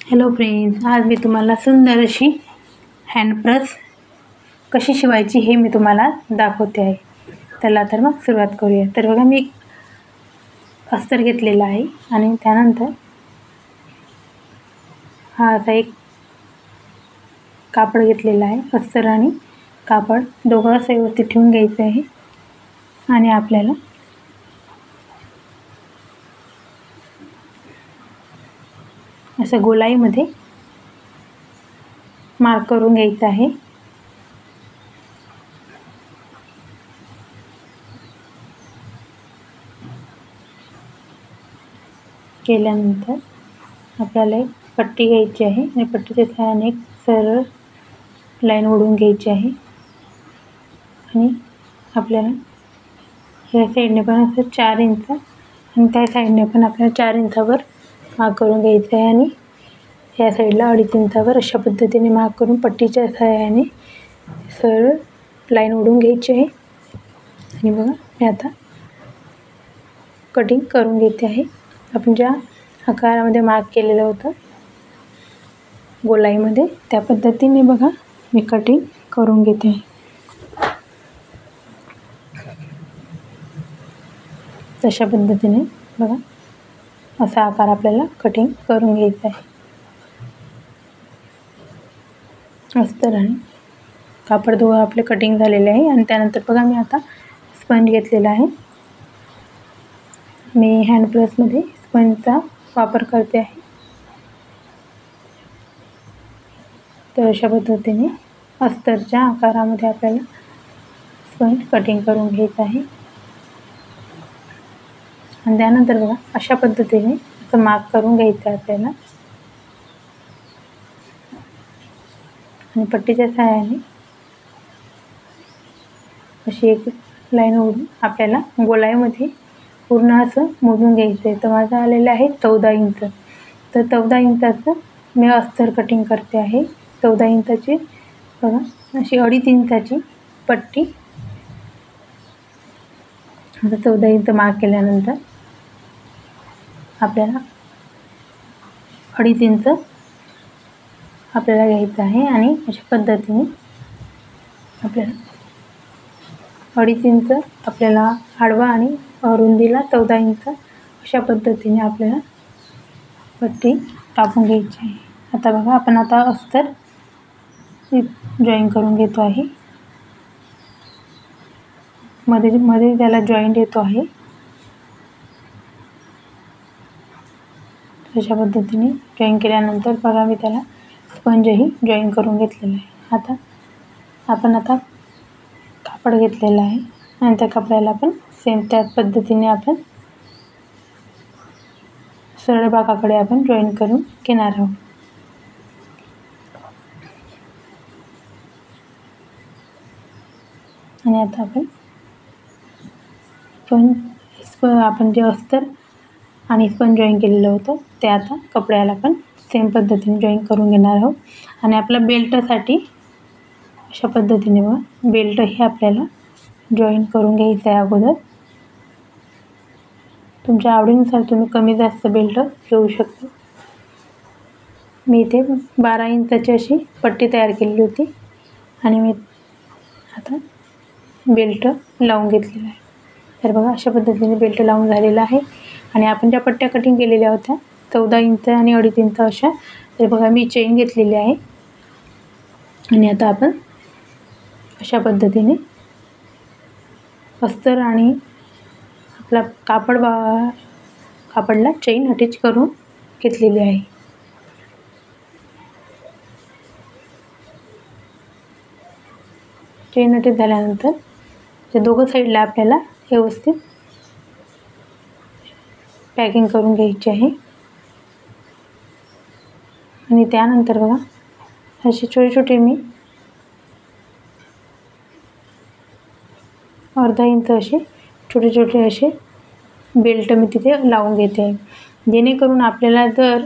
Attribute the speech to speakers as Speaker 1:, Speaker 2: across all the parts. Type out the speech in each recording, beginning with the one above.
Speaker 1: Hello friends, आज मी तुम्हाला सुंदर अशी हँड पर्स कशी शिवायची हे मी तुम्हाला दाखवते आहे. चला तर मग सुरुवात करूया. तर बघा, मी अस्तर घेतलेला आहे आणि त्यानंतर हा असा एक कापड घेतलेला आहे. अस्तर आणि कापड दोघं असं व्यवस्थित ठेवून घ्यायचं आहे आणि आपल्याला असं गोलाईमध्ये मार्क करून घ्यायचं आहे. केल्यानंतर आपल्याला एक पट्टी घ्यायची आहे आणि पट्टीच्या सहाय्याने एक सरळ लाईन ओढून घ्यायची आहे आणि आपल्याला ह्या साईडने पण असं 4 इंच आणि त्या साईडने पण आपल्याला 4 इंचावर मार्क करून घ्यायचं आहे आणि या साईडला 2.5 इंचावर अशा पद्धतीने मार्क करून पट्टीच्या सहाय्याने सरळ लाईन ओढून घ्यायची आहे. आणि बघा, मी आता कटिंग करून घेते आहे. आपण ज्या आकारामध्ये मार्क केलेलं होतं गोलाईमध्ये, त्या पद्धतीने बघा मी कटिंग करून घेते आहे. तशा पद्धतीने बघा असा आकार आपल्याला कटिंग करून घ्यायचा आहे. अस्तर आणि कापड दोघं आपले कटिंग झालेले आहे. आणि त्यानंतर बघा, मी आता स्पंज घेतलेला आहे. मी हँड प्रेसमध्ये स्पंजचा वापर करते आहे. तर अशा पद्धतीने अस्तरच्या आकारामध्ये आपल्याला स्पंज कटिंग करून घ्यायचं आहे. आणि त्यानंतर बघा अशा पद्धतीने असं मार्क करून घ्यायचं आहे आपल्याला आणि पट्टीच्या सहाय्याने अशी एक लाईन ओढून आपल्याला गोलाईमध्ये पूर्ण असं मोजून घ्यायचं आहे. तर माझं आलेलं आहे 14 इंच. तर 14 इंचाचं मी अस्तर कटिंग करते आहे. 14 इंचाची बघा अशी 2.5 इंचाची पट्टी. आता 14 इंच मार्क केल्यानंतर आपल्याला 2.5 इंच आपल्याला घ्यायचं आहे आणि अशा पद्धतीने आपल्याला 2.5 इंच आपल्याला आडवा आणि रुंदीला 14 इंच अशा पद्धतीने आपल्याला पट्टी टाकून घ्यायची आहे. आता बघा, आपण आता अस्तर जॉईन करून घेतो आहे. मध्ये त्याला जॉईंट येतो आहे. अशा पद्धतीने जॉईन केल्यानंतर बघा मी त्याला स्पंजही जॉईन करून घेतलेला आहे. आता आपण कापड घेतलेलं आहे आणि त्या कपड्याला पण सेम त्याच पद्धतीने आपण सरळ भागाकडे आपण जॉईन करून घेणार आहोत. आणि आता आपण जे अस्तर आणि स्पंज जॉईन केलेलं होतं ते आता कपड्याला पण सेम पद्धतीने जॉईन करून घेणार आहोत. आणि आपल्या बेल्टसाठी अशा पद्धतीने बघा बेल्टही आपल्याला जॉईन करून घ्यायचं आहे अगोदर. तुमच्या आवडीनुसार तुम्ही कमी जास्त बेल्ट घेऊ शकता. मी इथे 12 इंचाची अशी पट्टी तयार केलेली होती आणि मी आता बेल्ट लावून घेतलेला आहे. तर बघा अशा पद्धतीने बेल्ट लावून झालेला आहे. आणि आपण ज्या पट्ट्या कटिंग केलेल्या होत्या 14 इंच आणि 2.5 इंच अशा, तर बघा मी चेन घेतलेली आहे. आणि आता आपण अशा पद्धतीने अस्तर आणि आपला कापडला चेन अटॅच करून घेतलेली आहे. चेन अटॅच झाल्यानंतर त्या दोघं साईडला आपल्याला व्यवस्थित पॅकिंग करून घ्यायची आहे. आणि त्यानंतर बघा असे छोटे छोटे मी अर्धा इंच असे छोटे छोटे असे बेल्ट मी तिथे लावून घेते आहे. जेणेकरून आपल्याला जर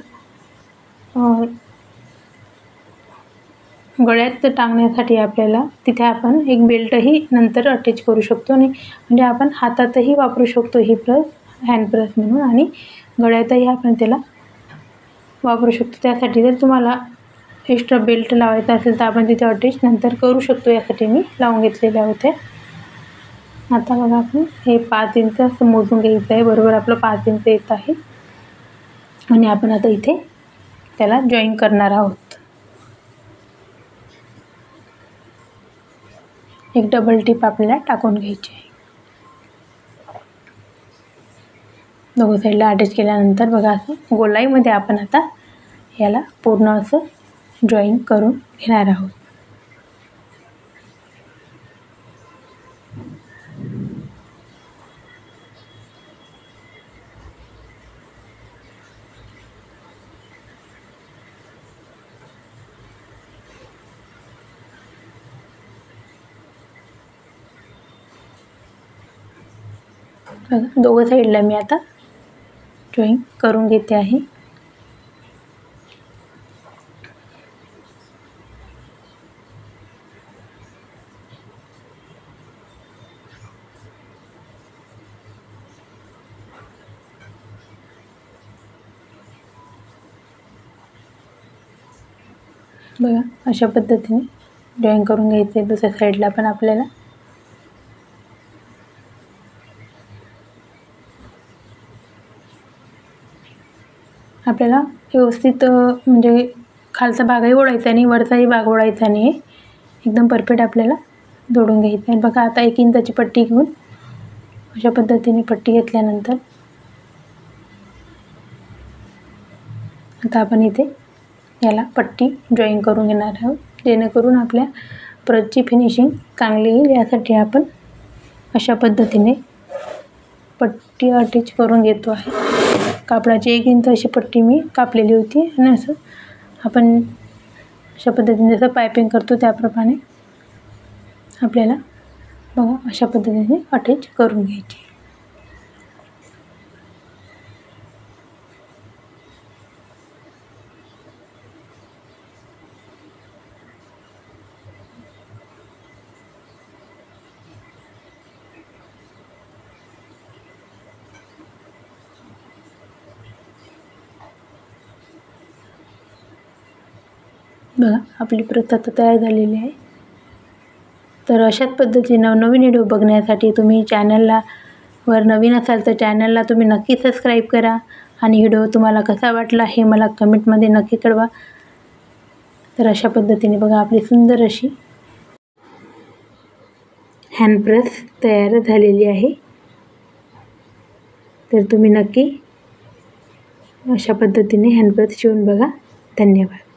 Speaker 1: गळ्यात टांगण्यासाठी आपल्याला तिथे आपण एक बेल्टही नंतर अटॅच करू शकतो. आणि म्हणजे आपण हातातही वापरू शकतो ही पर्स, हँड पर्स म्हणून. आणि गळ्यातही आपण त्याला वापरू शकतो. त्यासाठी जर तुम्हाला एक्स्ट्रा बेल्ट लावायचा असेल तर आपण तिथे अटॅच नंतर करू शकतो. यासाठी मी लावून घेतलेल्या होत्या. आता बघा आपण हे 5 इंच असं मोजून घ्यायचं आहे. बरोबर आपलं 5 इंच येत आहे आणि आपण आता इथे त्याला जॉईन करणार आहोत. एक डबल टिप आपल्याला टाकून घ्यायची आहे. दोघं साईडला अटॅच केल्यानंतर बघा असं गोलाईमध्ये आपण आता याला पूर्ण असं जॉईन करून घेणार आहोत. बघा दोघं साईडला मी आता जॉईन करून घेते आहे. बघा अशा पद्धतीने जॉईन करून घ्यायचे. दुसऱ्या साईडला पण आपल्याला व्यवस्थित म्हणजे खालचा भागही ओढायचा नाही, वरचाही भाग ओढायचा नाही. एकदम परफेक्ट आपल्याला जोडून घ्यायचं आहे. बघा आता 1 इंचाची पट्टी घेऊन अशा पद्धतीने पट्टी घेतल्यानंतर आता आपण इथे याला पट्टी जॉईन करून घेणार आहोत, जेणेकरून आपल्या परतची फिनिशिंग चांगली येईल. यासाठी आपण अशा पद्धतीने पट्टी अटॅच करून घेतो आहे. कापडाची 1 इंच अशी पट्टी मी कापलेली होती आणि असं आपण अशा पद्धतीने जसं पायपिंग करतो त्याप्रमाणे आपल्याला बघा अशा पद्धतीने अटॅच करून घ्यायची. बघा आपली प्रत आता तयार झालेली आहे. तर अशाच पद्धतीने नवीन व्हिडिओ बघण्यासाठी तुम्ही चॅनलवर नवीन असाल तर चॅनलला तुम्ही नक्की सबस्क्राईब करा आणि व्हिडिओ तुम्हाला कसा वाटला हे मला कमेंटमध्ये नक्की कळवा. तर अशा पद्धतीने बघा आपली सुंदर अशी हँडप्रेस तयार झालेली आहे. तर तुम्ही नक्की अशा पद्धतीने हँडप्रेस शिवून बघा. धन्यवाद.